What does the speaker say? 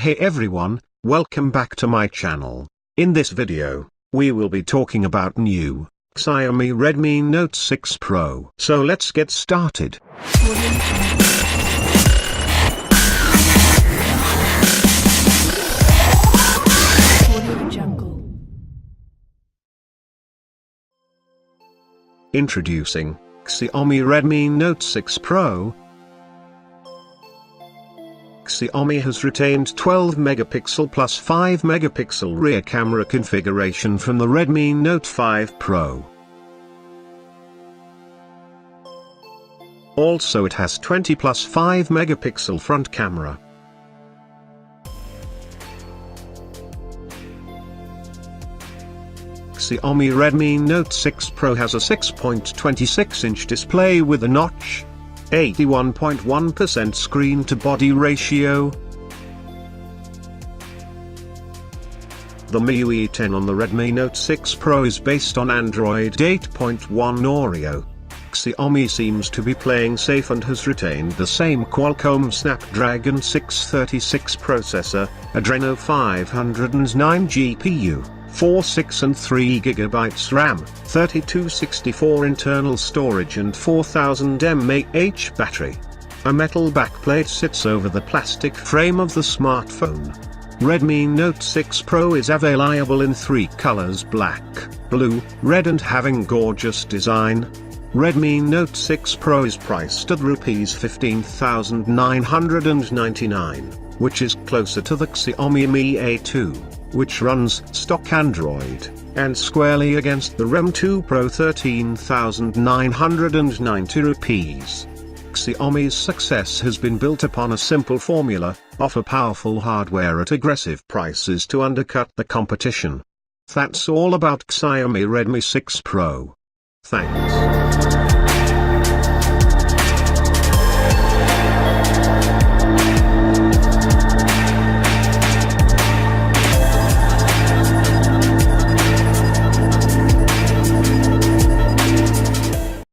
Hey everyone, welcome back to my channel. In this video, we will be talking about new Xiaomi Redmi Note 6 Pro. So let's get started. Introducing Xiaomi Redmi Note 6 Pro. Xiaomi has retained 12 megapixel plus 5 megapixel rear camera configuration from the Redmi Note 5 Pro. Also it has 20 plus 5 megapixel front camera. Xiaomi Redmi Note 6 Pro has a 6.26-inch display with a notch, 81.1% screen-to-body ratio. The MIUI 10 on the Redmi Note 6 Pro is based on Android 8.1 Oreo. Xiaomi seems to be playing safe and has retained the same Qualcomm Snapdragon 636 processor, Adreno 509 GPU, 4, 6 and 3 GB RAM, 3264 internal storage and 4000 mAh battery. A metal backplate sits over the plastic frame of the smartphone. Redmi Note 6 Pro is available in 3 colors: black, blue, red and having gorgeous design. Redmi Note 6 Pro is priced at Rs 15,999, which is closer to the Xiaomi Mi A2, which runs stock Android, and squarely against the Rem 2 Pro 13,990 rupees. Xiaomi's success has been built upon a simple formula: offer powerful hardware at aggressive prices to undercut the competition. That's all about Xiaomi Redmi 6 Pro. Thanks.